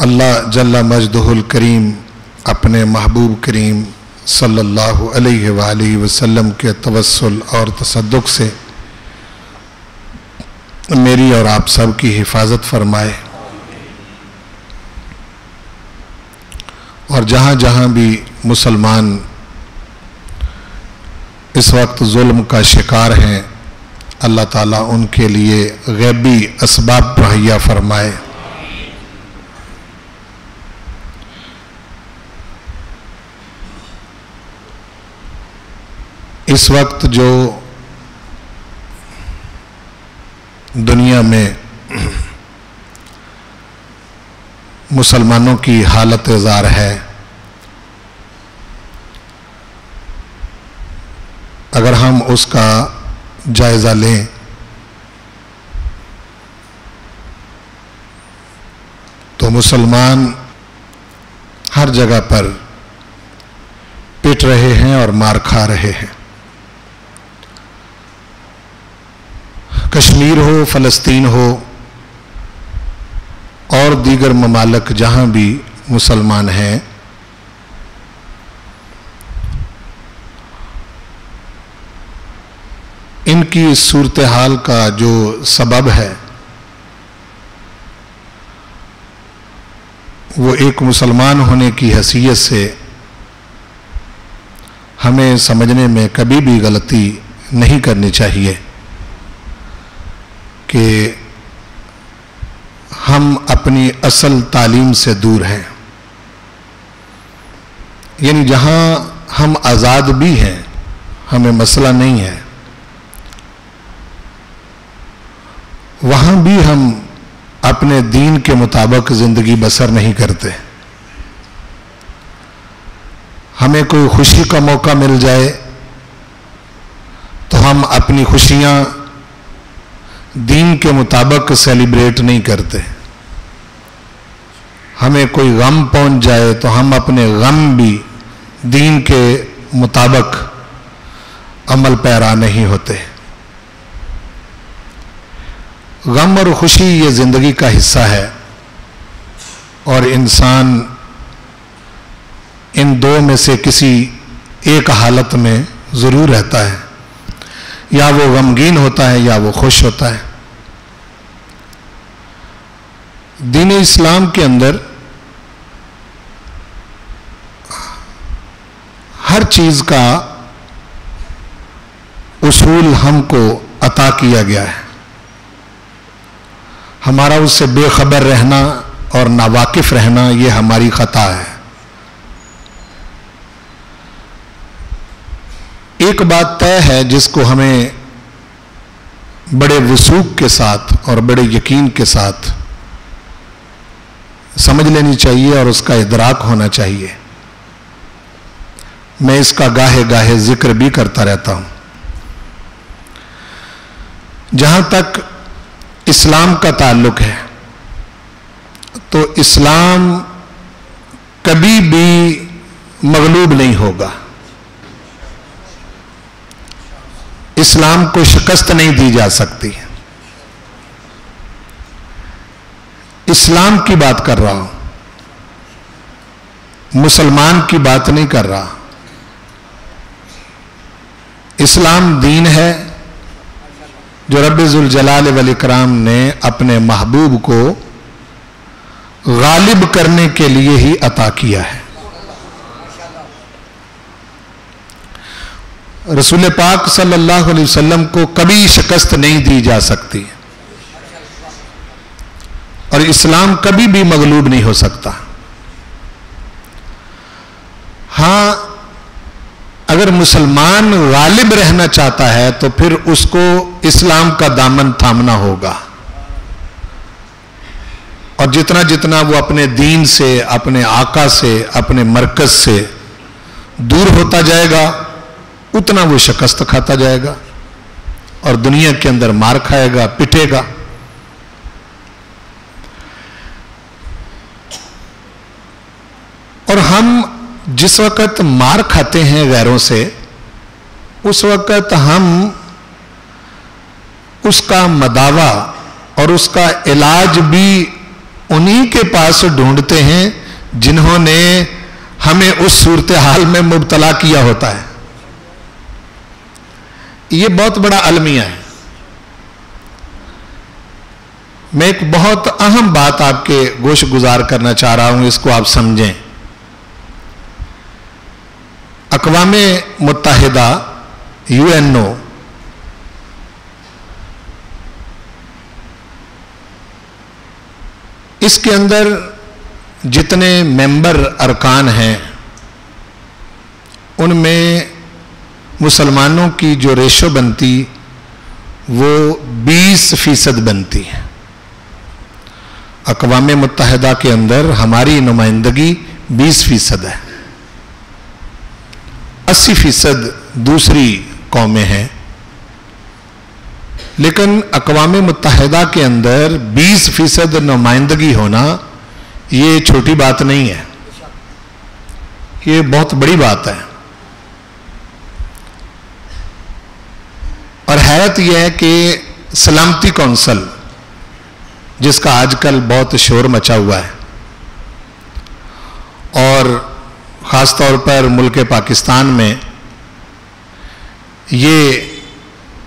अल्लाह जल्ला मजदहुल करीम अपने महबूब करीम सल्लल्लाहु अलैहि वसल्लम के तवस्सुल और तसद्दुक से मेरी और आप सब की हिफाजत फरमाए और जहाँ जहाँ भी मुसलमान इस वक्त जुल्म का शिकार हैं, अल्लाह ताला उनके लिए गैबी असबाब मुहैया फरमाए। इस वक्त जो दुनिया में मुसलमानों की हालत ज़ार है, अगर हम उसका जायज़ा लें तो मुसलमान हर जगह पर पिट रहे हैं और मार खा रहे हैं। कश्मीर हो, फ़लस्तीन हो और दीगर ममालिक जहाँ भी मुसलमान हैं, इनकी सूरत हाल का जो सबब है वो एक मुसलमान होने की हैसियत से हमें समझने में कभी भी गलती नहीं करनी चाहिए कि हम अपनी असल तालीम से दूर हैं। यानी जहाँ हम आज़ाद भी हैं, हमें मसला नहीं है, वहाँ भी हम अपने दीन के मुताबिक ज़िंदगी बसर नहीं करते। हमें कोई खुशी का मौका मिल जाए तो हम अपनी खुशियाँ दीन के मुताबिक सेलिब्रेट नहीं करते। हमें कोई गम पहुंच जाए तो हम अपने गम भी दीन के मुताबिक अमल पैरा नहीं होते। गम और खुशी ये ज़िंदगी का हिस्सा है और इंसान इन दो में से किसी एक हालत में ज़रूर रहता है, या वो गमगीन होता है या वो खुश होता है। दीन इस्लाम के अंदर हर चीज़ का उसूल हमको अता किया गया है। हमारा उससे बेखबर रहना और नावाकिफ रहना ये हमारी खता है। एक बात तय है जिसको हमें बड़े वसूख के साथ और बड़े यकीन के साथ समझ लेनी चाहिए और उसका इदराक होना चाहिए। मैं इसका गाहे गाहे जिक्र भी करता रहता हूं। जहां तक इस्लाम का ताल्लुक है तो इस्लाम कभी भी मगलूब नहीं होगा। इस्लाम को शिकस्त नहीं दी जा सकती। इस्लाम की बात कर रहा हूं, मुसलमान की बात नहीं कर रहा। इस्लाम दीन है जो रब्बे ज़ुल जलाल वल इकराम ने अपने महबूब को गालिब करने के लिए ही अता किया है। रसूल पाक सल्लल्लाहु अलैहि वसल्लम को कभी शिकस्त नहीं दी जा सकती और इस्लाम कभी भी मगलूब नहीं हो सकता। हां, अगर मुसलमान गालिब रहना चाहता है तो फिर उसको इस्लाम का दामन थामना होगा और जितना जितना वो अपने दीन से, अपने आका से, अपने मरकज से दूर होता जाएगा उतना वो शिकस्त खाता जाएगा और दुनिया के अंदर मार खाएगा, पिटेगा। और हम जिस वक्त मार खाते हैं गैरों से, उस वक्त हम उसका मदावा और उसका इलाज भी उन्हीं के पास ढूंढते हैं जिन्होंने हमें उस सूरत-ए-हाल में मुब्तला किया होता है। ये बहुत बड़ा अलमिया है। मैं एक बहुत अहम बात आपके गोश गुजार करना चाह रहा हूं, इसको आप समझें। अक़वामे मुत्तहिदा यूएनओ इसके अंदर जितने मेंबर अरकान हैं उनमें मुसलमानों की जो रेशो बनती वो 20% बनती है। अक़वामे मुत्तहिदा के अंदर हमारी नुमाइंदगी 20% है, 80% दूसरी कौमें हैं। लेकिन अक़वामे मुत्तहिदा के अंदर 20% नुमाइंदगी होना ये छोटी बात नहीं है, ये बहुत बड़ी बात है। और हैरत यह है कि सलामती कौंसिल, जिसका आजकल बहुत शोर मचा हुआ है और ख़ास तौर पर मुल्क पाकिस्तान में ये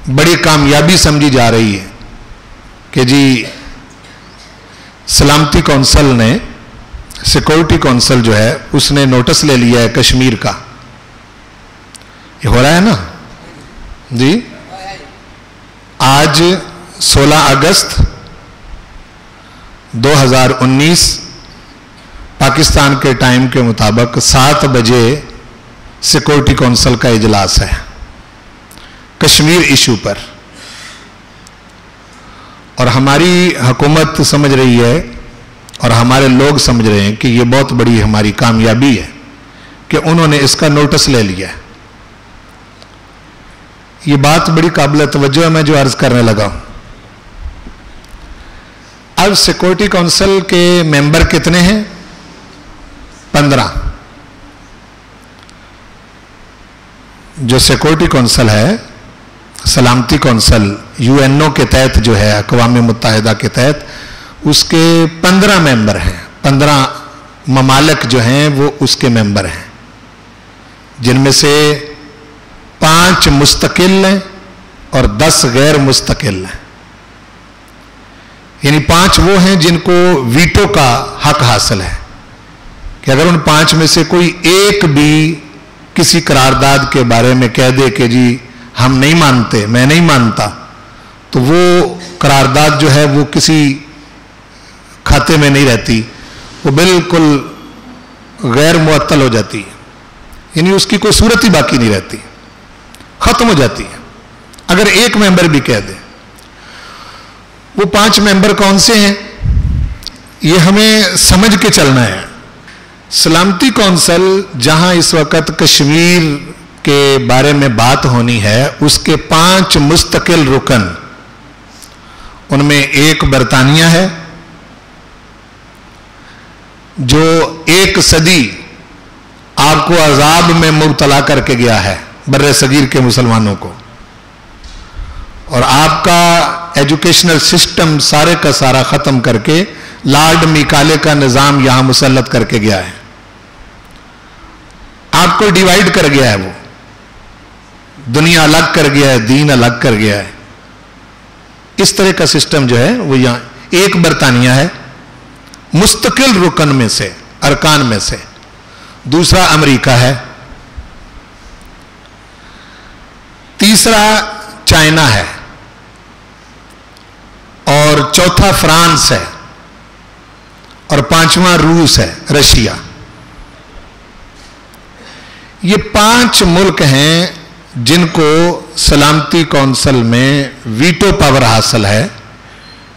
बड़ी कामयाबी समझी जा रही है कि जी सलामती कौंसिल ने, सिक्योरिटी कौंसिल जो है उसने नोटिस ले लिया है कश्मीर का। ये हो रहा है ना जी। आज 16 अगस्त 2019 पाकिस्तान के टाइम के मुताबिक 7 बजे सिक्योरिटी कौंसिल का इजलास है कश्मीर इशू पर। और हमारी हुकूमत समझ रही है और हमारे लोग समझ रहे हैं कि ये बहुत बड़ी हमारी कामयाबी है कि उन्होंने इसका नोटिस ले लिया है। ये बात बड़ी काबिल तवज्जो है मैं जो अर्ज करने लगा हूं। अब सिक्योरिटी काउंसिल के मेंबर कितने हैं? 15। जो सिक्योरिटी काउंसिल है, सलामती काउंसिल यूएनओ के तहत जो है, अक़वामे मुत्तहिदा के तहत, उसके 15 मेंबर हैं। 15 ममालिक जो हैं वो उसके मेंबर हैं, जिनमें से 5 मुस्तकिल हैं और 10 गैर मुस्तकिल हैं। यानी 5 वो हैं जिनको वीटो का हक हासिल है कि अगर उन 5 में से कोई एक भी किसी करारदाद के बारे में कह दे कि जी हम नहीं मानते, मैं नहीं मानता, तो वो करारदाद जो है वो किसी खाते में नहीं रहती, वो बिल्कुल गैर मुअत्तल हो जाती है। यानी उसकी कोई सूरत ही बाकी नहीं रहती, खत्म हो जाती है अगर एक मेंबर भी कह दे। वो 5 मेंबर कौन से हैं, ये हमें समझ के चलना है। सलामती कौंसिल जहां इस वक्त कश्मीर के बारे में बात होनी है, उसके 5 मुस्तकिल रुकन, उनमें एक बरतानिया है जो 1 सदी आपको अजाब में मुब्तला करके गया है बर्रे सगीर के मुसलमानों को, और आपका एजुकेशनल सिस्टम सारे का सारा खत्म करके लॉर्ड मिकाले का निजाम यहां मुसल्लत करके गया है। आपको डिवाइड कर गया है, वो दुनिया अलग कर गया है, दीन अलग कर गया है। इस तरह का सिस्टम जो है वो यहां एक बरतानिया है मुस्तकिल रुकन में से, अरकान में से। दूसरा अमेरिका है, तीसरा चाइना है, और चौथा फ्रांस है, और 5वां रूस है, रशिया। ये 5 मुल्क हैं जिनको सलामती कौंसिल में वीटो पावर हासिल है।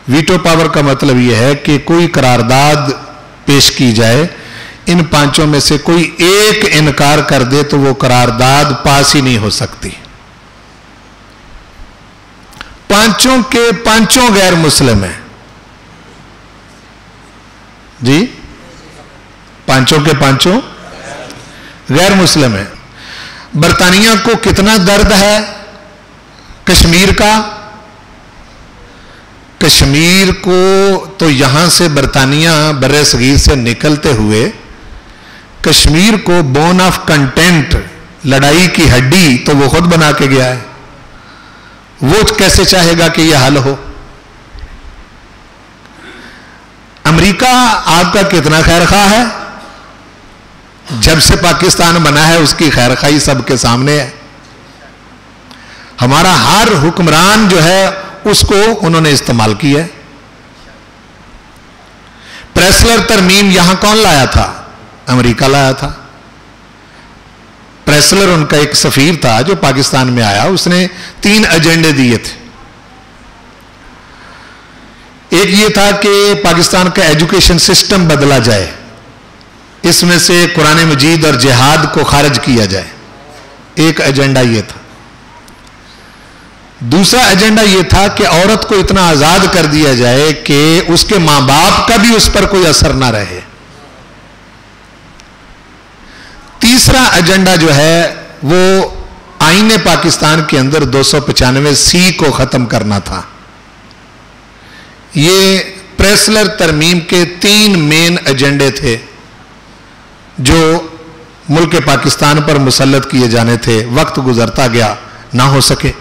वीटो पावर का मतलब यह है कि कोई करारदाद पेश की जाए, इन 5 में से कोई एक इनकार कर दे तो वो करारदाद पास ही नहीं हो सकती। 5 के 5 गैर मुस्लिम हैं जी, 5 के 5 गैर मुस्लिम हैं। बरतानिया को कितना दर्द है कश्मीर का? कश्मीर को تو यहां से बरतानिया बर्रे सगीर से निकलते हुए कश्मीर को बोन ऑफ कंटेंट, लड़ाई की हड्डी तो वो खुद बना के गया है। वो कैसे चाहेगा कि यह हल हो? अमेरिका आपका कितना खैरखा है? जब से पाकिस्तान बना है उसकी खैरखाई सबके सामने है। हमारा हर हुक्मरान जो है उसको उन्होंने इस्तेमाल किया है। प्रेसलर तरमीम यहां कौन लाया था? अमेरिका लाया था। प्रेसलर उनका एक सफीर था जो पाकिस्तान में आया, उसने 3 एजेंडे दिए थे। एक ये था कि पाकिस्तान का एजुकेशन सिस्टम बदला जाए, इसमें से कुरान मजीद और जिहाद को खारिज किया जाए, एक एजेंडा ये था। दूसरा एजेंडा यह था कि औरत को इतना आजाद कर दिया जाए कि उसके मां बाप का भी उस पर कोई असर ना रहे। तीसरा एजेंडा जो है वो आईने पाकिस्तान के अंदर 295C को खत्म करना था। ये प्रेसलर तरमीम के 3 मेन एजेंडे थे जो मुल्क पाकिस्तान पर मुसल्लत किए जाने थे। वक्त गुजरता गया, ना हो सके।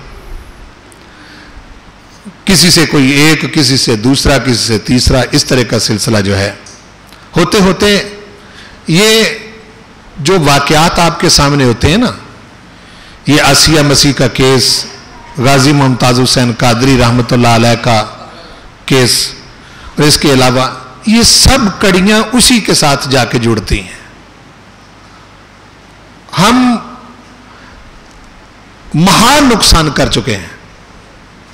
किसी से कोई एक, किसी से दूसरा, किसी से तीसरा, इस तरह का सिलसिला जो है होते होते ये जो वाकयात आपके सामने होते हैं ना, ये आसिया मसीह का केस, गाजी मुमताज हुसैन कादरी रहमतुल्लाह अलैह का केस, और इसके अलावा ये सब कड़ियां उसी के साथ जाके जुड़ती हैं। हम महान नुकसान कर चुके हैं,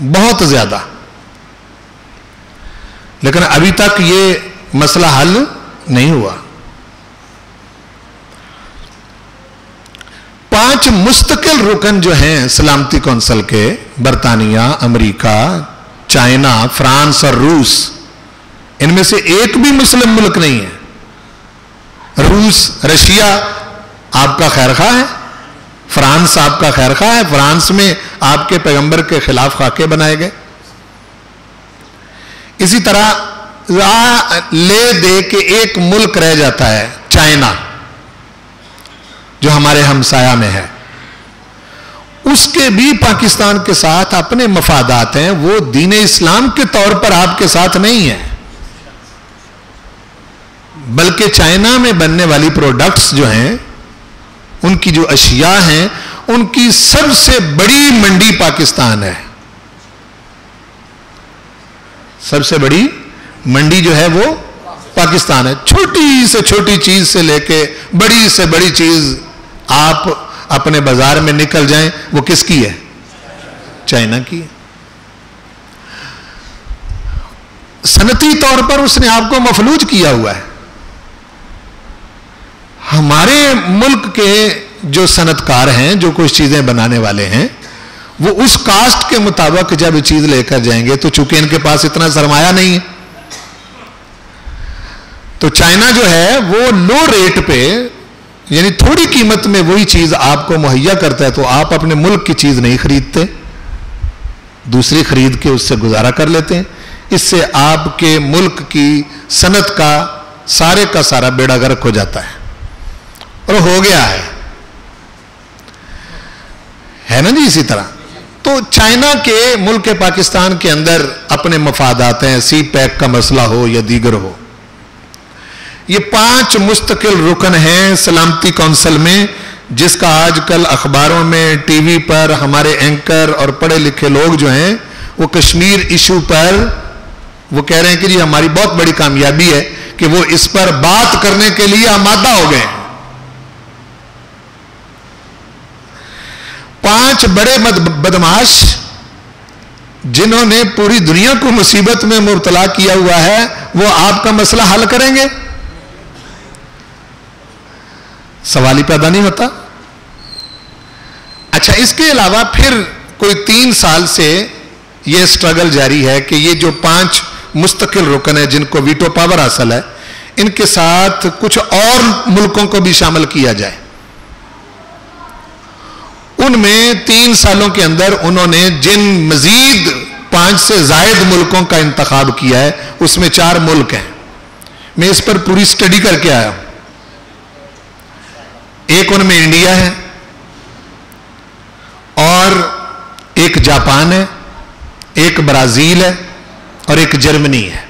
बहुत ज्यादा, लेकिन अभी तक ये मसला हल नहीं हुआ। 5 मुस्तकिल रुकन जो हैं सलामती कौंसिल के, बरतानिया, अमेरिका, चाइना, फ्रांस और रूस, इनमें से एक भी मुस्लिम मुल्क नहीं है। रूस, रशिया आपका खैरखा है, फ्रांस आपका खैरखा है। फ्रांस में आपके पैगंबर के खिलाफ खाके बनाए गए। इसी तरह ले दे के एक मुल्क रह जाता है, चाइना, जो हमारे हमसाया में है। उसके भी पाकिस्तान के साथ अपने मफादात हैं, वो दीन इस्लाम के तौर पर आपके साथ नहीं है, बल्कि चाइना में बनने वाली प्रोडक्ट्स जो हैं, उनकी जो अशिया हैं, उनकी सबसे बड़ी मंडी पाकिस्तान है। सबसे बड़ी मंडी जो है वो पाकिस्तान है। छोटी से छोटी चीज से लेके बड़ी से बड़ी चीज आप अपने बाजार में निकल जाएं, वो किसकी है? चाइना की। सनती तौर पर उसने आपको मफलूज किया हुआ है। हमारे मुल्क के जो सनतकार हैं, जो कुछ चीजें बनाने वाले हैं, वो उस कास्ट के मुताबिक जब चीज लेकर जाएंगे, तो चूंकि इनके पास इतना सरमाया नहीं है, तो चाइना जो है वो लो रेट पे, यानी थोड़ी कीमत में वही चीज आपको मुहैया करता है, तो आप अपने मुल्क की चीज नहीं खरीदते, दूसरी खरीद के उससे गुजारा कर लेते हैं। इससे आपके मुल्क की सनत का सारा बेड़ा गर्क हो जाता है, और हो गया है ना जी। इसी तरह तो चाइना के मुल्क पाकिस्तान के अंदर अपने मफादात हैं, सी पैक का मसला हो या दीगर हो। ये 5 मुस्तकिल रुकन हैं सलामती कौंसिल में, जिसका आजकल अखबारों में, टीवी पर हमारे एंकर और पढ़े लिखे लोग जो हैं वो कश्मीर इशू पर वो कह रहे हैं कि जी हमारी बहुत बड़ी कामयाबी है कि वो इस पर बात करने के लिए आमादा हो गए। 5 बड़े बदमाश जिन्होंने पूरी दुनिया को मुसीबत में मुब्तला किया हुआ है, वो आपका मसला हल करेंगे? सवाल ही पैदा नहीं होता। अच्छा, इसके अलावा फिर कोई 3 साल से यह स्ट्रगल जारी है कि ये जो 5 मुस्तकिल रुकन है जिनको वीटो पावर हासिल है, इनके साथ कुछ और मुल्कों को भी शामिल किया जाए। उनमें 3 सालों के अंदर उन्होंने जिन मजीद 5 سے زائد ملکوں کا انتخاب کیا ہے، اس میں 4 ملک ہیں. میں اس پر پوری سٹڈی کر کے آیا ہوں. ایک ان میں انڈیا ہے اور ایک جاپان ہے، ایک برازیل ہے اور ایک جرمنی ہے.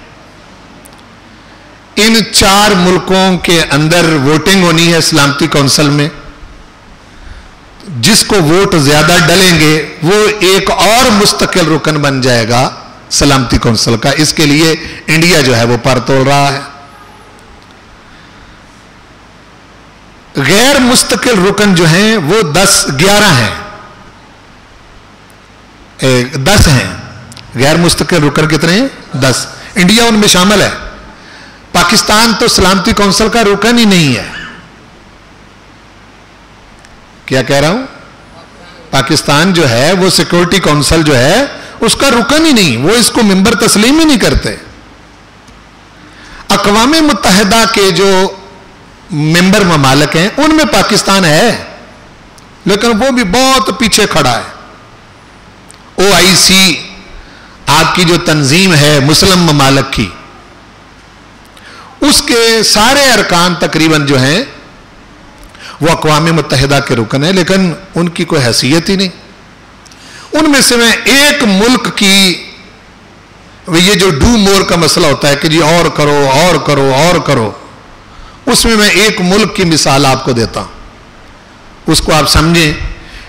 ان 4 ملکوں کے اندر ووٹنگ ہونی ہے سلامتی کونسل میں. جس کو ووٹ زیادہ ڈلیں گے وہ ایک اور مستقل رکن بن جائے گا سلامتی کونسل کا. اس کے لیے انڈیا جو ہے وہ پر تول رہا ہے. غیر مستقل رکن جو ہیں وہ 11 ہیں. 10 ہیں. غیر مستقل رکن کتنے ہیں؟ 10. انڈیا ان میں شامل ہے. پاکستان تو سلامتی کونسل کا رکن ہی نہیں ہے. کیا کہہ رہا ہوں؟ پاکستان جو ہے وہ سیکورٹی کونسل جو ہے اس کا رکن ہی نہیں. وہ اس کو ممبر تسلیم ہی نہیں کرتے. اقوام متحدہ کے جو ممبر ممالک ہیں ان میں پاکستان ہے لیکن وہ بھی بہت پیچھے کھڑا ہے. OIC آپ کی جو تنظیم ہے مسلم ممالک کی، اس کے سارے ارکان تقریباً جو ہیں وہ اقوام متحدہ کے رکن ہیں لیکن ان کی کوئی حیثیت ہی نہیں. ان میں سے میں ایک ملک کی، یہ جو ڈو مور کا مسئلہ ہوتا ہے کہ جی اور کرو اور کرو اور کرو، اس میں ایک ملک کی مثال آپ کو دیتا ہوں. اس کو آپ سمجھیں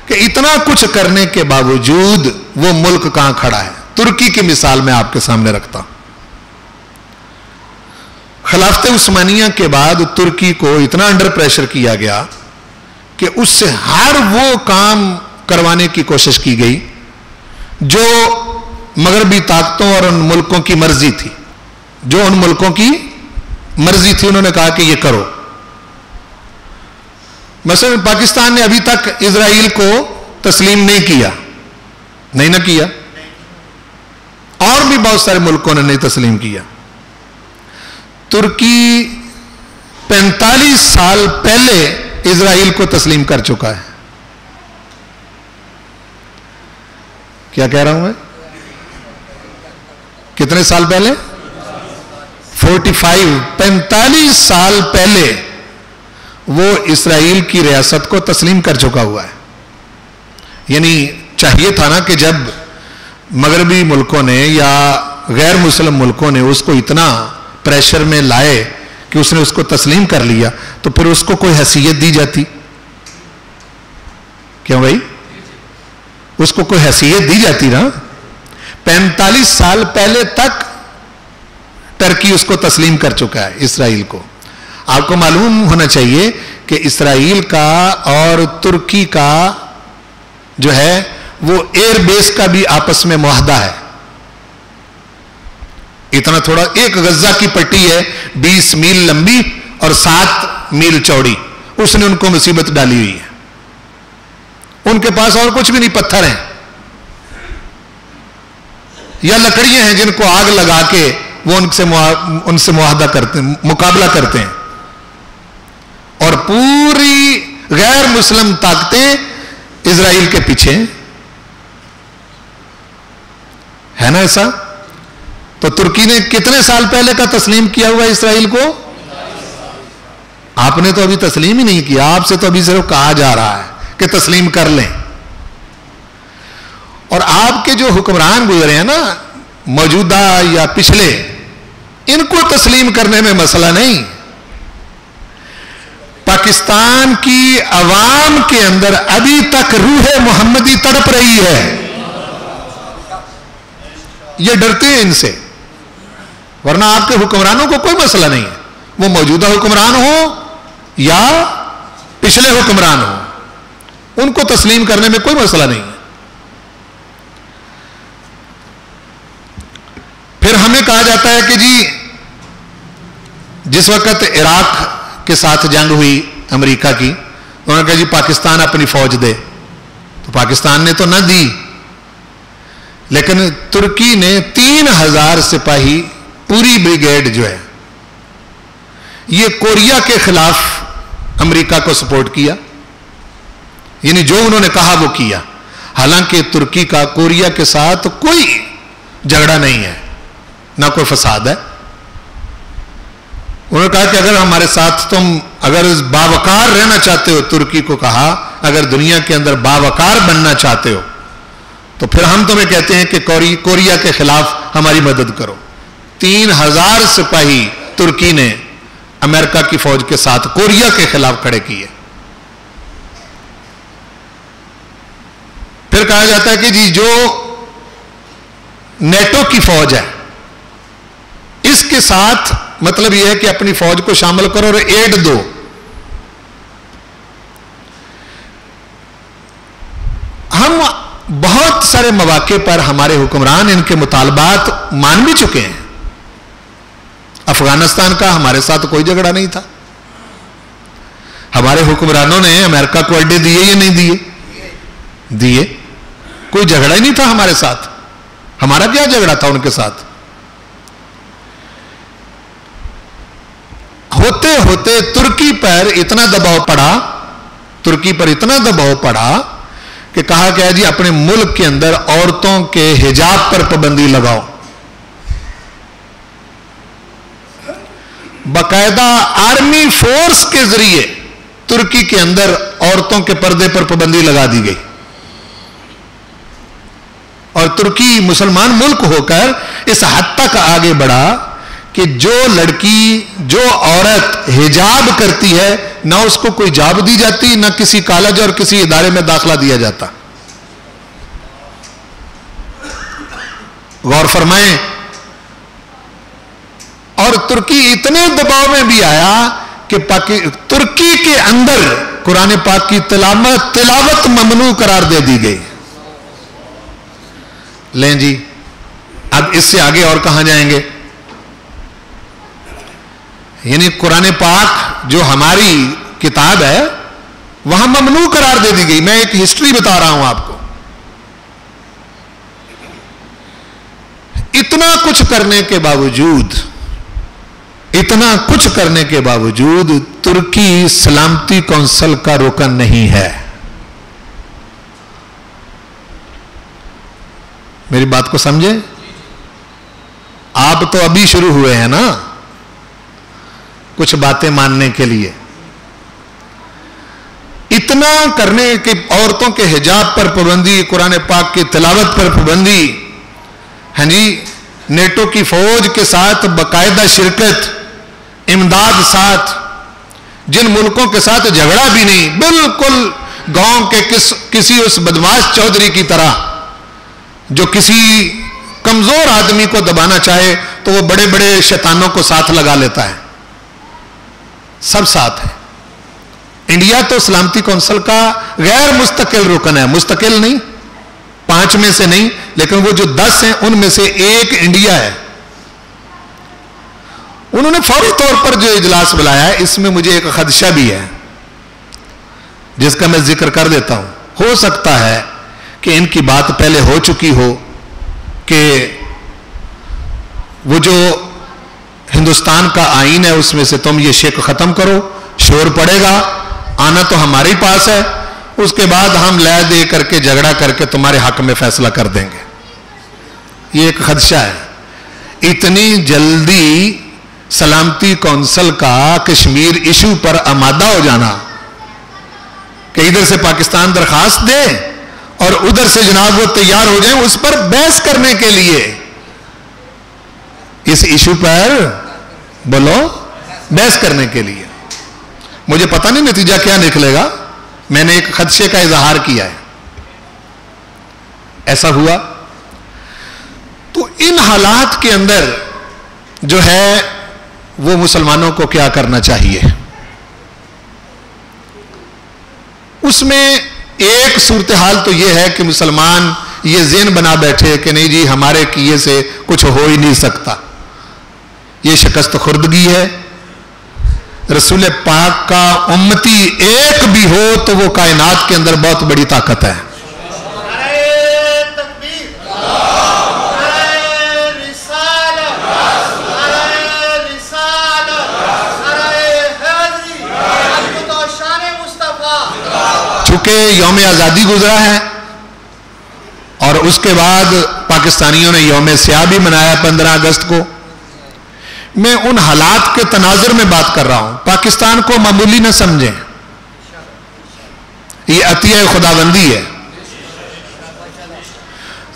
کہ اتنا کچھ کرنے کے باوجود وہ ملک کہاں کھڑا ہے. ترکی کی مثال میں آپ کے سامنے رکھتا ہوں. خلافت عثمانیہ کے بعد ترکی کو اتنا انڈر پریشر کیا گیا کہ اس سے ہر وہ کام کروانے کی کوشش کی گئی جو مغربی طاقتوں اور ان ملکوں کی مرضی تھی. جو ان ملکوں کی مرضی تھی انہوں نے کہا کہ یہ کرو. مثلا پاکستان نے ابھی تک اسرائیل کو تسلیم نہیں کیا، نہیں نہ کیا، اور بھی بہت سارے ملکوں نے نہیں تسلیم کیا. ترکی 45 سال پہلے اسرائیل کو تسلیم کر چکا ہے. کیا کہہ رہا ہوں میں؟ کتنے سال پہلے؟ 45 سال پہلے وہ اسرائیل کی ریاست کو تسلیم کر چکا ہوا ہے. یعنی چاہیے تھا نا کہ جب مغربی ملکوں نے یا غیر مسلم ملکوں نے اس کو اتنا پریشر میں لائے کہ اس نے اس کو تسلیم کر لیا تو پھر اس کو کوئی حیثیت دی جاتی. کیوں بھائی؟ اس کو کوئی حیثیت دی جاتی نا. 45 سال پہلے تک ترکی اس کو تسلیم کر چکا ہے اسرائیل کو. آپ کو معلوم ہونا چاہیے کہ اسرائیل کا اور ترکی کا جو ہے وہ ایئر بیس کا بھی آپس میں معاہدہ ہے. اتنا تھوڑا، ایک غزہ کی پٹی ہے 20 میل لمبی اور 7 میل چوڑی، اس نے ان کو مصیبت ڈالی ہوئی ہے. ان کے پاس اور کچھ بھی نہیں، پتھر ہیں یا لکڑیاں ہیں جن کو آگ لگا کے وہ ان سے معاہدہ کرتے ہیں، مقابلہ کرتے ہیں. اور پوری غیر مسلم طاقتیں اسرائیل کے پیچھے ہے نا ایسا. تو ترکی نے کتنے سال پہلے کا تسلیم کیا ہوا اسرائیل کو؟ آپ نے تو ابھی تسلیم ہی نہیں کیا. آپ سے تو ابھی صرف کہا جا رہا ہے کہ تسلیم کر لیں. اور آپ کے جو حکمران گزرے ہیں نا موجودہ یا پچھلے، ان کو تسلیم کرنے میں مسئلہ نہیں. پاکستان کی عوام کے اندر ابھی تک روح محمدی تڑپ رہی ہے. یہ ڈرتے ہیں ان سے، ورنہ آپ کے حکمرانوں کو کوئی مسئلہ نہیں ہے. وہ موجودہ حکمران ہو یا پچھلے حکمران ہو، ان کو تسلیم کرنے میں کوئی مسئلہ نہیں ہے. پھر ہمیں کہا جاتا ہے کہ جی جس وقت عراق کے ساتھ جنگ ہوئی امریکہ کی، انہوں نے کہا جی پاکستان اپنی فوج دے. تو پاکستان نے تو نہ دی، لیکن ترکی نے 3000 سپاہی پوری بریگیڈ جو ہے یہ کوریا کے خلاف امریکہ کو سپورٹ کیا. یعنی جو انہوں نے کہا وہ کیا. حالانکہ ترکی کا کوریا کے ساتھ کوئی झगड़ा नहीं है, ना कोई फसाद है। उन्होंने कहा कि अगर हमारे साथ तुम अगर बावकार रहना चाहते हो, तुर्की को कहा अगर दुनिया के अंदर बावकार बनना चाहते हो तो फिर हम तुम्हें कहते हैं कि कोरिया के खिलाफ हमारी मदद करो। 3000 सिपाही तुर्की ने अमेरिका की फौज के साथ कोरिया के खिलाफ खड़े किए। फिर कहा जाता है कि जी जो नेटो की फौज है इसके साथ मतलब यह है कि अपनी फौज को शामिल करो और एड दो। हम बहुत सारे मौके पर हमारे हुक्मरान इनके मुतालबात मान भी चुके हैं। अफगानिस्तान का हमारे साथ कोई झगड़ा नहीं था, हमारे हुक्मरानों ने अमेरिका को अड्डे दिए या नहीं दिए? दिए। कोई झगड़ा ही नहीं था हमारे साथ, हमारा क्या झगड़ा था उनके साथ? होते होते तुर्की पर इतना दबाव पड़ा, तुर्की पर इतना दबाव पड़ा कि कहा गया जी अपने मुल्क के अंदर औरतों के हिजाब पर पाबंदी लगाओ। बाकायदा आर्मी फोर्स के जरिए तुर्की के अंदर औरतों के पर्दे पर पाबंदी लगा दी गई। और तुर्की मुसलमान मुल्क होकर इस हद तक आगे बढ़ा कि जो लड़की, जो औरत हिजाब करती है ना उसको कोई जॉब दी जाती, ना किसी कॉलेज और किसी इदारे में दाखिला दिया जाता। गौर फरमाएं। और तुर्की इतने दबाव में भी आया कि तुर्की के अंदर कुरान पाक की तिलावत ममनू करार दे दी गई। लें जी, अब इससे आगे और कहां जाएंगे? यानी कुरान पाक जो हमारी किताब है वहां ममनू करार दे दी गई। मैं एक हिस्ट्री बता रहा हूं आपको। इतना कुछ करने के बावजूद, इतना कुछ करने के बावजूद तुर्की सलामती कौंसिल का रुकन नहीं है। मेरी बात को समझे? आप तो अभी शुरू हुए हैं ना कुछ बातें मानने के लिए। इतना करने के, औरतों के हिजाब पर पाबंदी, कुरान पाक की तिलावत पर पाबंदी, हाँ जी, नेटो की फौज के साथ बाकायदा शिरकत, इमदाद साथ, जिन मुल्कों के साथ झगड़ा भी नहीं, बिल्कुल गांव के किसी उस बदमाश चौधरी की तरह जो किसी कमजोर आदमी को दबाना चाहे तो वो बड़े बड़े शैतानों को साथ लगा लेता है। सब साथ है। इंडिया तो सलामती कौंसिल का गैर मुस्तकिल रुकन है, मुस्तकिल नहीं, 5 में से नहीं, लेकिन वो जो 10 हैं उनमें से एक इंडिया है। उन्होंने फौरी तौर पर जो इजलास बुलाया है इसमें मुझे एक खदशा भी है जिसका मैं जिक्र कर देता हूं। हो सकता है कि इनकी बात पहले हो चुकी हो कि वो जो हिंदुस्तान का आईन है उसमें से तुम ये शिक खत्म करो, शोर पड़ेगा, आना तो हमारे ही पास है, उसके बाद हम ले दे करके झगड़ा करके तुम्हारे हक में फैसला कर देंगे। ये एक खदशा है। इतनी जल्दी सलामती कौंसिल का कश्मीर इशू पर आमादा हो जाना कि इधर से पाकिस्तान दरखास्त दे और उधर से जनाब वो तैयार हो जाए उस पर बहस करने के लिए, इस इशू पर बोलो बहस करने के लिए। मुझे पता नहीं नतीजा क्या निकलेगा, मैंने एक खदशे का इजहार किया है। ऐसा हुआ तो इन हालात के अंदर जो है वो मुसलमानों को क्या करना चाहिए? उसमें एक सूरत हाल तो यह है कि मुसलमान ये ज़हन बना बैठे कि नहीं जी हमारे किए से कुछ हो ही नहीं सकता। ये शिकस्त खुर्दगी है। रसूल पाक का उम्मती एक भी हो तो वो कायनात के अंदर बहुत बड़ी ताकत है। चूंकि यौम आज़ादी गुजरा है और اس کے بعد پاکستانیوں نے یوم سیاہ بھی منایا 15 اگست کو. میں ان حالات کے تناظر میں بات کر رہا ہوں. پاکستان کو معمولی نہ سمجھیں, یہ عطیہ خداوندی ہے,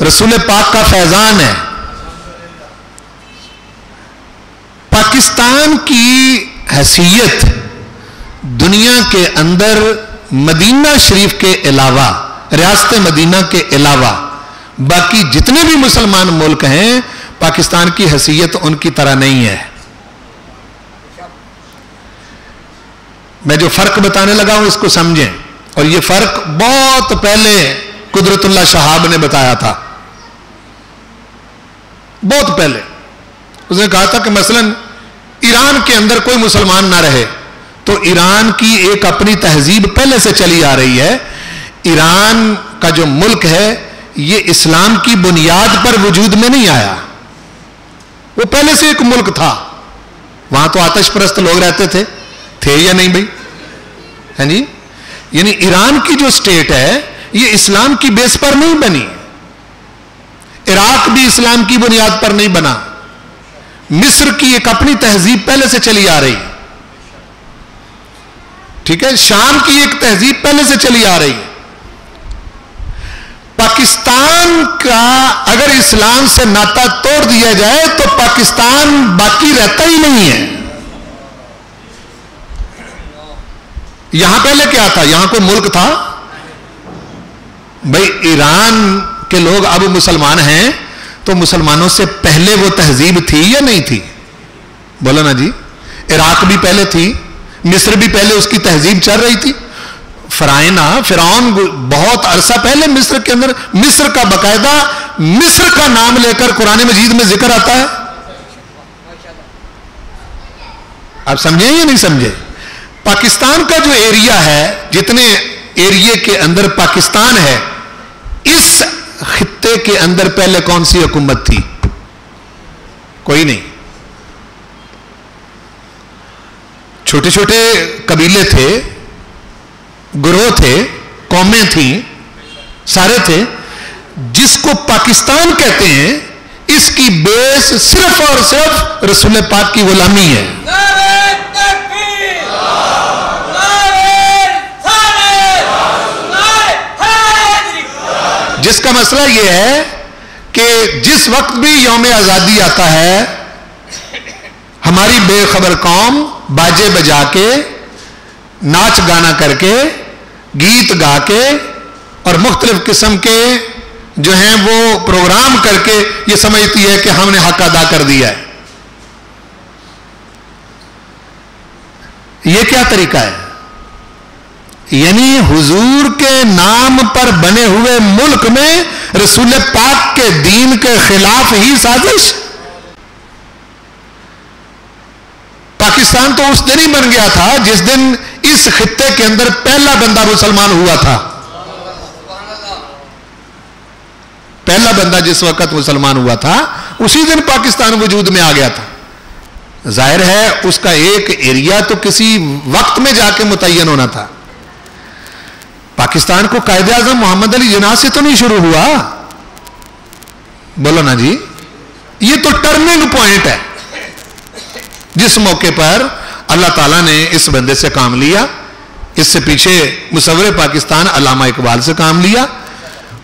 رسول پاک کا فیضان ہے. پاکستان کی حیثیت دنیا کے اندر مدینہ شریف کے علاوہ, ریاست مدینہ کے علاوہ باقی جتنے بھی مسلمان ملک ہیں, پاکستان کی حیثیت ان کی طرح نہیں ہے. میں جو فرق بتانے لگا ہوں اس کو سمجھیں, اور یہ فرق بہت پہلے قدرت اللہ شہاب نے بتایا تھا. بہت پہلے اس نے کہا تھا کہ مثلا ایران کے اندر کوئی مسلمان نہ رہے تو ایران کی ایک اپنی تہذیب پہلے سے چلی آ رہی ہے. ایران کا جو ملک ہے یہ اسلام کی بنیاد پر وجود میں نہیں آیا, وہ پہلے سے ایک ملک تھا. وہاں تو آتش پرست لوگ رہتے تھے یا نہیں بھائی, ہے جی. یعنی ایران کی جو سٹیٹ ہے یہ اسلام کی بیس پر نہیں بنی. عراق بھی اسلام کی بنیاد پر نہیں بنا. مصر کی ایک اپنی تہذیب پہلے سے چلی آ رہی, ٹھیک ہے. شام کی ایک تہذیب پہلے سے چلی آ رہی. پاکستان کا اگر اسلام سے ناطا توڑ دیا جائے تو پاکستان باقی رہتا ہی نہیں ہے. یہاں پہلے کیا تھا؟ یہاں کوئی ملک تھا بھائی. ایران کے لوگ اب مسلمان ہیں تو مسلمانوں سے پہلے وہ تہذیب تھی یا نہیں تھی؟ بولو نا جی. عراق بھی پہلے تھی, مصر بھی پہلے اس کی تہذیب چل رہی تھی. فرعون بہت عرصہ پہلے مصر کے اندر, مصر کا باقاعدہ مصر کا نام لے کر قرآن مجید میں ذکر آتا ہے. آپ سمجھیں یا نہیں سمجھے؟ پاکستان کا جو ایریا ہے, جتنے ایریے کے اندر پاکستان ہے, اس خطے کے اندر پہلے کون سی حکومت تھی؟ کوئی نہیں. چھوٹے چھوٹے قبیلے تھے, گروہ تھے, قومیں تھیں, سارے تھے. جس کو پاکستان کہتے ہیں اس کی بیس صرف اور صرف رسول پاک کی غلامی ہے. جس کا مسئلہ یہ ہے کہ جس وقت بھی یوم آزادی آتا ہے, ہماری بے خبر قوم باجے بجا کے, ناچ گانا کر کے, گیت گا کے اور مختلف قسم کے جو ہیں وہ پروگرام کر کے یہ سمجھتی ہے کہ ہم نے حق ادا کر دیا ہے. یہ کیا طریقہ ہے؟ یعنی حضور کے نام پر بنے ہوئے ملک میں رسول پاک کے دین کے خلاف ہی سازش. پاکستان تو اس دن ہی بن گیا تھا جس دن اس خطے کے اندر پہلا بندہ مسلمان ہوا تھا. پہلا بندہ جس وقت مسلمان ہوا تھا اسی دن پاکستان وجود میں آ گیا تھا. ظاہر ہے اس کا ایک ایریا تو کسی وقت میں جا کے متعین ہونا تھا. پاکستان کو قائد اعظم محمد علی جناح سے تو نہیں شروع ہوا. بولو نا جی. یہ تو ٹرننگ پوائنٹ ہے جس موقع پر اللہ تعالیٰ نے اس بندے سے کام لیا. اس سے پیچھے مصور پاکستان علامہ اقبال سے کام لیا,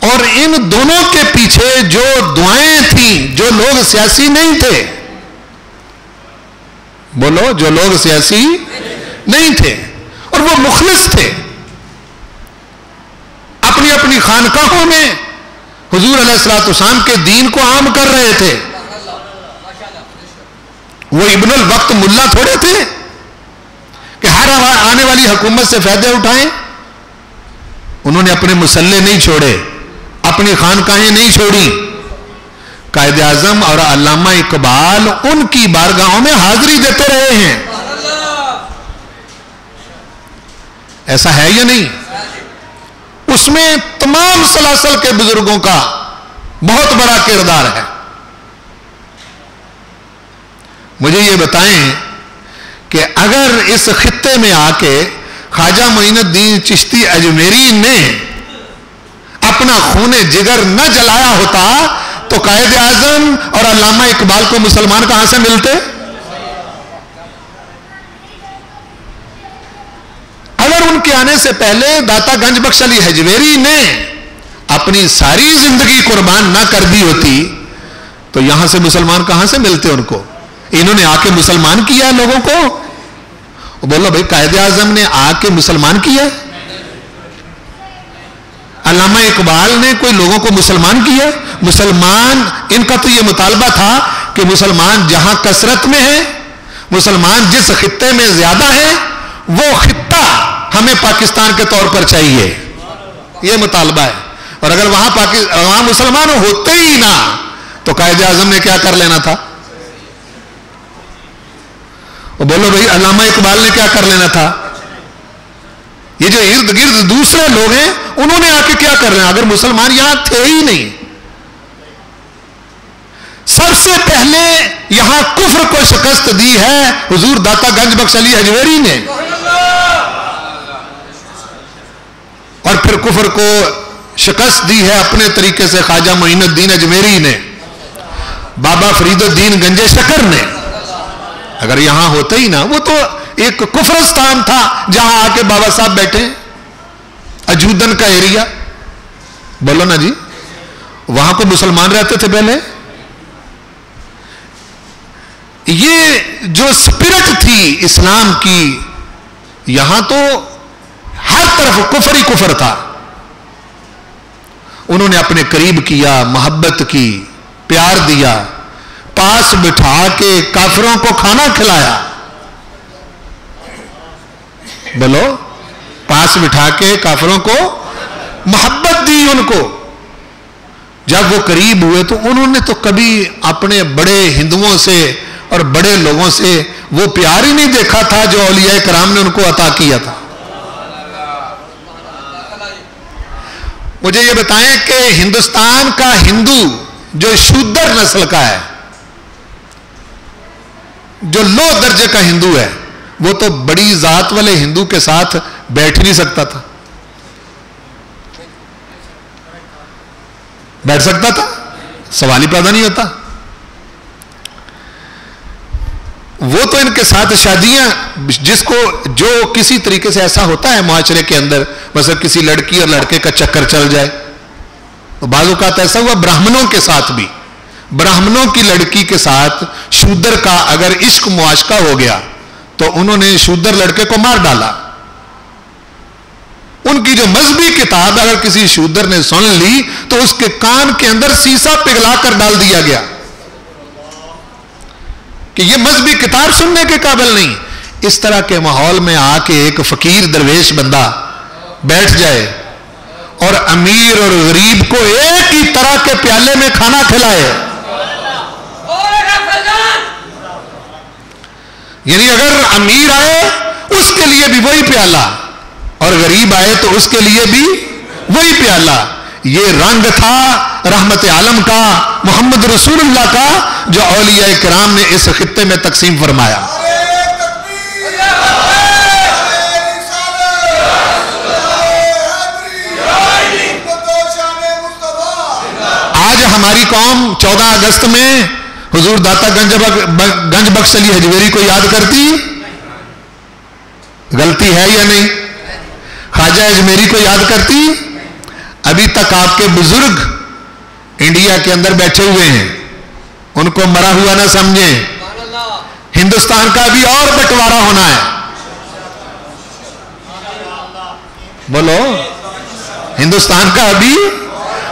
اور ان دونوں کے پیچھے جو دعائیں تھیں, جو لوگ سیاسی نہیں تھے, بولو, جو لوگ سیاسی نہیں تھے اور وہ مخلص تھے, اپنی اپنی خانقاہوں میں حضور علیہ الصلوۃ والسلام کے دین کو عام کر رہے تھے. وہ ابن الوقت ملا تھوڑے تھے کہ ہر آنے والی حکومت سے فائدے اٹھائیں. انہوں نے اپنے مسلح نہیں چھوڑے, اپنی خانقاہیں نہیں چھوڑی. قائد اعظم اور علامہ اقبال ان کی بارگاہوں میں حاضری دیتے رہے ہیں. ایسا ہے یا نہیں؟ اس میں تمام سلاسل کے بزرگوں کا بہت بڑا کردار ہے. مجھے یہ بتائیں کہ اگر اس خطے میں آ کے خواجہ معین الدین چشتی اجمیری نے اپنے اپنا خون جگر نہ جلایا ہوتا تو قائد اعظم اور علامہ اقبال کو مسلمان کہاں سے ملتے؟ اگر ان کے آنے سے پہلے داتا گنج بخش علی حجویری نے اپنی ساری زندگی قربان نہ کر دی ہوتی تو یہاں سے مسلمان کہاں سے ملتے ان کو؟ انہوں نے آ کے مسلمان کیا لوگوں کو؟ بولو بھائی، قائد اعظم نے آ کے مسلمان کیا؟ علامہ اقبال نے کوئی لوگوں کو مسلمان کیا؟ مسلمان، ان کا تو یہ مطالبہ تھا کہ مسلمان جہاں کثرت میں ہے، مسلمان جس خطے میں زیادہ ہے، وہ خطہ ہمیں پاکستان کے طور پر چاہیے، یہ مطالبہ ہے۔ اور اگر وہاں مسلمان ہوتے ہی نہ تو قائد اعظم نے کیا کر لینا تھا؟ بولو بھائی، علامہ اقبال نے کیا کر لینا تھا؟ یہ جو ارد گرد دوسرے لوگ ہیں انہوں نے آ کے کیا کر رہے ہیں؟ اگر مسلمان یہاں تھے ہی نہیں، سب سے پہلے یہاں کفر کو شکست دی ہے حضور داتا گنج بخش علی حجویری نے، اور پھر کفر کو شکست دی ہے اپنے طریقے سے خواجہ معین الدین اجمیری نے، بابا فرید الدین گنجے شکر نے۔ اگر یہاں ہوتے ہی نہ، وہ تو ایک کفرستان تھا جہاں آ کے بابا صاحب بیٹھے، اجودن کا ایریا، بولو نا جی، وہاں کو مسلمان رہتے تھے پہلے۔ یہ جو سپرٹ تھی اسلام کی، یہاں تو ہر طرف کفر ہی کفر تھا۔ انہوں نے اپنے قریب کیا، محبت کی، پیار دیا، پاس بٹھا کے کافروں کو کھانا کھلایا، بولو، پاس بٹھا کے کافروں کو محبت دی ان کو۔ جب وہ قریب ہوئے تو انہوں نے تو کبھی اپنے بڑے ہندوؤں سے اور بڑے لوگوں سے وہ پیار ہی نہیں دیکھا تھا جو اولیاء کرام نے ان کو عطا کیا تھا۔ مجھے یہ بتائیں کہ ہندوستان کا ہندو جو شودر نسل کا ہے، جو لو درجے کا ہندو ہے، وہ تو بڑی ذات والے ہندو کے ساتھ بیٹھ نہیں سکتا تھا، بیٹھ سکتا تھا؟ سوال ہی پیدا نہیں ہوتا۔ وہ تو ان کے ساتھ شادیاں، جس کو جو کسی طریقے سے ایسا ہوتا ہے معاشرے کے اندر، مثلا کسی لڑکی اور لڑکے کا چکر چل جائے، تو بعض اوقات ایسا ہوا براہمنوں کے ساتھ بھی، براہمنوں کی لڑکی کے ساتھ شودر کا اگر عشق معاشقہ ہو گیا تو انہوں نے شودر لڑکے کو مار ڈالا۔ ان کی جو مذہبی کتاب اگر کسی شودر نے سن لی تو اس کے کان کے اندر سیسا پگھلا کر ڈال دیا گیا کہ یہ مذہبی کتاب سننے کے قابل نہیں۔ اس طرح کے ماحول میں آ کے ایک فقیر درویش بندہ بیٹھ جائے اور امیر اور غریب کو ایک ہی طرح کے پیالے میں کھانا کھلائے، یعنی اگر امیر آئے اس کے لیے بھی وہی پیالہ اور غریب آئے تو اس کے لیے بھی وہی پیالہ، یہ رنگ تھا رحمت عالم کا، محمد رسول اللہ کا، جو اولیاء کرام نے اس خطے میں تقسیم فرمایا۔ آج ہماری قوم 14 اگست میں حضور داتا گنج بخش علی حجویری کو یاد کرتی، غلطی ہے یا نہیں؟ خواجہ اجمیری کو یاد کرتی؟ ابھی تک آپ کے بزرگ انڈیا کے اندر بیٹھے ہوئے ہیں، ان کو مرا ہوا نہ سمجھیں۔ ہندوستان کا بھی اور بٹوارا ہونا ہے، بولو، ہندوستان کا ابھی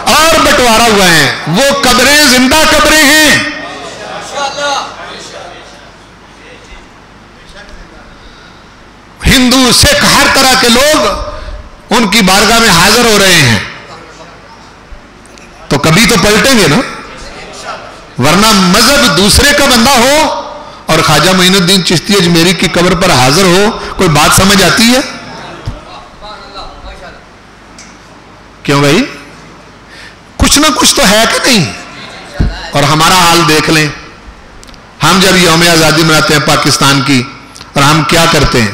اور بٹوارا ہوا ہے، وہ قبریں زندہ قبریں ہیں۔ ہندو سکھ ہر طرح کے لوگ ان کی بارگاہ میں حاضر ہو رہے ہیں، تو کبھی تو پلٹیں گے نا، ورنہ مذہب دوسرے کا بندہ ہو اور خواجہ معین الدین چشتی اجمیری کی قبر پر حاضر ہو، کوئی بات سمجھ آتی ہے؟ کیوں بھائی؟ کچھ نہ کچھ تو ہے کہ نہیں؟ اور ہمارا حال دیکھ لیں، ہم جب یوم آزادی مناتے ہیں پاکستان کی، اور ہم کیا کرتے ہیں؟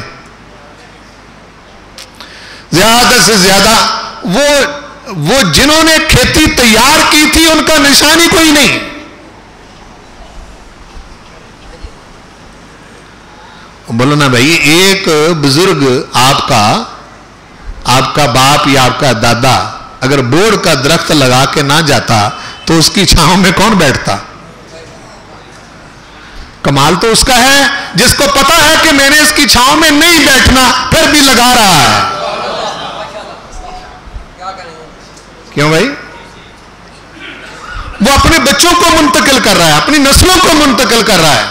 زیادہ سے زیادہ وہ वो जिन्होंने खेती तैयार की थी उनका निशान ही कोई नहीं। बोलो ना भाई, एक बुजुर्ग आपका बाप या आपका दादा अगर बोर्ड का दरख्त लगा के ना जाता तो उसकी छांव में कौन बैठता? कमाल तो उसका है जिसको पता है कि मैंने इसकी छांव में नहीं बैठना, फिर भी लगा रहा है। क्यों भाई? वो अपने बच्चों को मुंतकिल कर रहा है, अपनी नस्लों को मुंतकिल कर रहा है।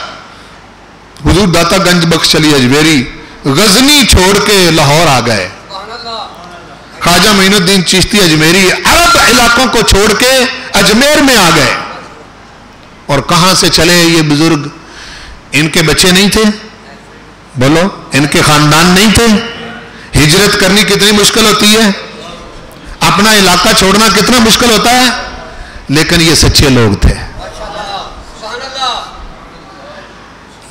हुजूर दाता गंज बख्श अली अजमेरी गजनी छोड़ के लाहौर आ गए। ख्वाजा मोइनुद्दीन चिश्ती अजमेरी अरब इलाकों को छोड़ के अजमेर में आ गए। और कहां से चले ये बुजुर्ग? इनके बच्चे नहीं थे? बोलो, इनके खानदान नहीं थे? हिजरत करनी कितनी मुश्किल होती है, अपना इलाका छोड़ना कितना मुश्किल होता है, लेकिन ये सच्चे लोग थे।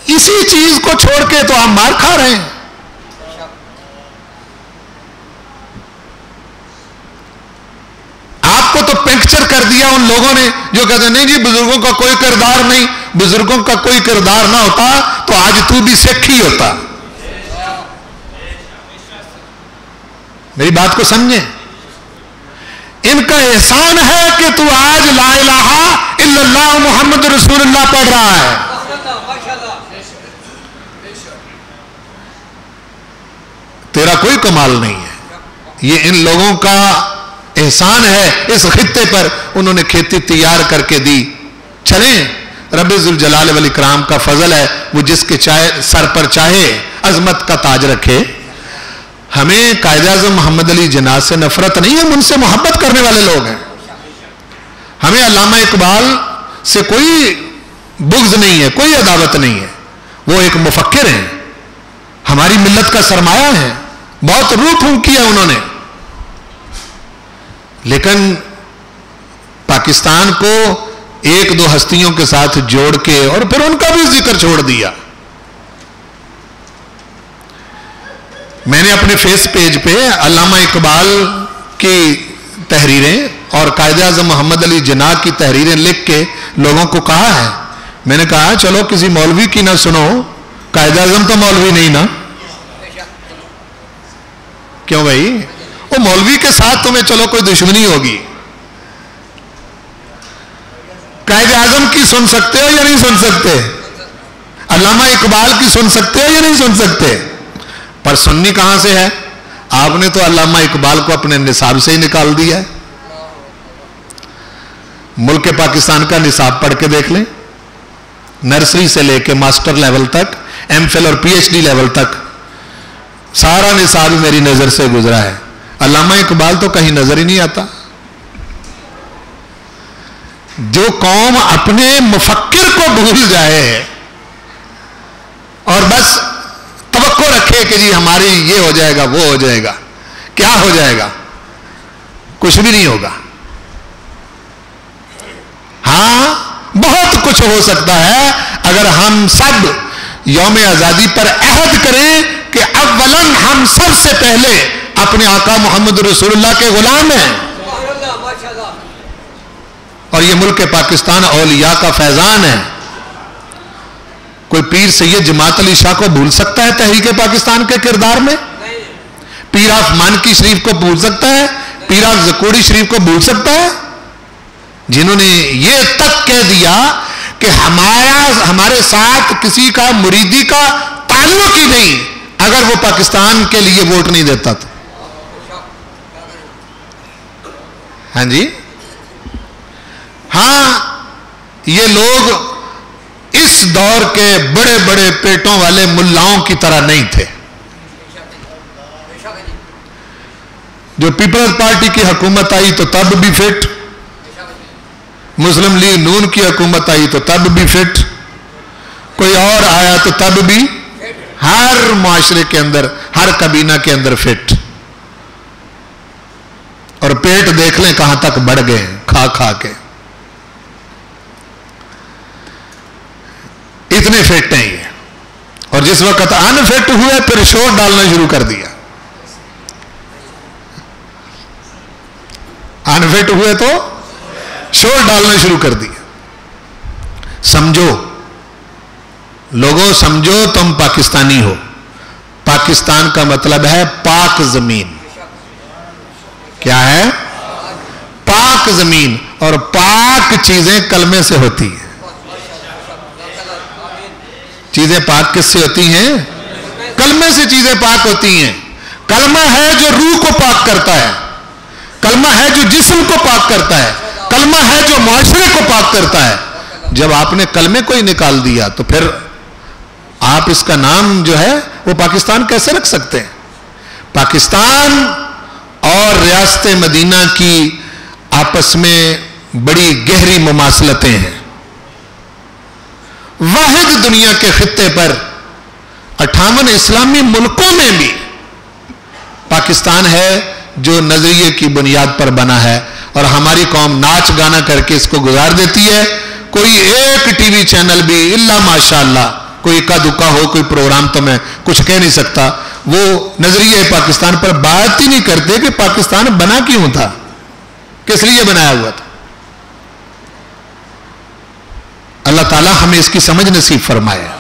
इसी चीज को छोड़ के तो आप मार खा रहे हैं। आपको तो पिक्चर कर दिया उन लोगों ने जो कहते नहीं जी बुजुर्गों का कोई किरदार नहीं। बुजुर्गों का कोई किरदार ना होता तो आज तू भी सिख ही होता। मेरी बात को समझे। इनका एहसान है कि तू आज ला इलाहा इल्लल्लाह मुहम्मद रसूलुल्लाह पढ़ रहा है। तेरा कोई कमाल नहीं है, ये इन लोगों का एहसान है। इस खित्ते पर उन्होंने खेती तैयार करके दी। चलें, रब्बे जुल जलाल वल इकराम का फजल है, वो जिसके चाहे सर पर चाहे अजमत का ताज रखे। हमें कायद-ए-आज़म मोहम्मद अली जिन्ना से नफरत नहीं है, हम उनसे मोहब्बत करने वाले लोग हैं। हमें अल्लामा इकबाल से कोई बुग़्ज़ नहीं है, कोई अदावत नहीं है। वो एक मुफक्किर हैं, हमारी मिल्लत का सरमाया है, बहुत रूह फूंकी है उन्होंने। लेकिन पाकिस्तान को एक दो हस्तियों के साथ जोड़ के और फिर उनका भी जिक्र छोड़ दिया। मैंने अपने फेस पेज पे अल्लामा इकबाल की तहरीरें और कायद-ए-आज़म मोहम्मद अली जिन्ना की तहरीरें लिख के लोगों को कहा है। मैंने कहा चलो किसी मौलवी की ना सुनो, कायद-ए-आज़म तो मौलवी नहीं ना। क्यों भाई? वो मौलवी के साथ तुम्हें चलो कोई दुश्मनी होगी, कायद-ए-आज़म की सुन सकते हो या नहीं सुन सकते? अल्लामा इकबाल की सुन सकते हो या नहीं सुन सकते? पर सुन्नी कहां से है? आपने तो अल्लामा इकबाल को अपने निसाब से ही निकाल दिया है। मुल्क पाकिस्तान का निसाब पढ़ के देख लें, नर्सरी से लेके मास्टर लेवल तक, एमफिल और पीएचडी लेवल तक सारा निसाब मेरी नजर से गुजरा है। अल्लामा इकबाल तो कहीं नजर ही नहीं आता। जो कौम अपने मुफक्किर को भूल जाए और बस तवक्को रखे कि जी हमारी ये हो जाएगा वो हो जाएगा, क्या हो जाएगा? कुछ भी नहीं होगा। हाँ, बहुत कुछ हो सकता है अगर हम सब यौम आजादी पर अहद करें कि अव्वलन हम सबसे पहले अपने आका मोहम्मद रसूलुल्लाह के गुलाम हैं। और ये मुल्क पाकिस्तान औलिया का फैजान है। कोई पीर सैयद जमात अली शाह को भूल सकता है तहरीक पाकिस्तान के किरदार में? पीर ऑफ मानकी शरीफ को भूल सकता है? पीर ऑफ ज़कोड़ी शरीफ को भूल सकता है? जिन्होंने ये तक कह दिया कि हमारे साथ किसी का मुरीदी का ताल्लुक ही नहीं अगर वो पाकिस्तान के लिए वोट नहीं देता तो। हाँ जी, हाँ, ये लोग इस दौर के बड़े बड़े पेटों वाले मुल्लाओं की तरह नहीं थे। जो पीपल्स पार्टी की हुकूमत आई तो तब भी फिट, मुस्लिम लीग नून की हुकूमत आई तो तब भी फिट, कोई और आया तो तब भी, हर मुआशरे के अंदर, हर कबीना के अंदर फिट। और पेट देख लें कहां तक बढ़ गए खा खा के, इतने फिट हैं ये। और जिस वक्त अनफिट हुए फिर शोर डालना शुरू कर दिया। कन्वर्ट हुए तो शोर डालना शुरू कर दिया। समझो लोगों, समझो तुम पाकिस्तानी हो। पाकिस्तान का मतलब है पाक जमीन। क्या है? पाक जमीन। और पाक चीजें कलमे से होती हैं। चीजें पाक किससे होती हैं? कलमे से चीजें पाक होती हैं। कलमा है जो रूह को पाक करता है, कलमा है जो जिस्म को पाक करता है, कलमा है जो मुआशरे को पाक करता है। जब आपने कलमे को ही निकाल दिया तो फिर आप इसका नाम जो है वो पाकिस्तान कैसे रख सकते हैं? पाकिस्तान और रियासत मदीना की आपस में बड़ी गहरी मुमासलतें हैं। वाहिद दुनिया के खित्ते पर 58 इस्लामी मुल्कों में भी पाकिस्तान है जो नजरिए की बुनियाद पर बना है, और हमारी कौम नाच गाना करके इसको गुजार देती है। कोई एक टीवी चैनल भी इल्ला माशाअल्लाह कोई इक्का दुक्का हो कोई प्रोग्राम, तो मैं कुछ कह नहीं सकता, वो नजरिए पाकिस्तान पर बात ही नहीं करते कि पाकिस्तान बना क्यों था, किस लिए बनाया हुआ था। अल्लाह ताला हमें इसकी समझ नसीब फरमाए।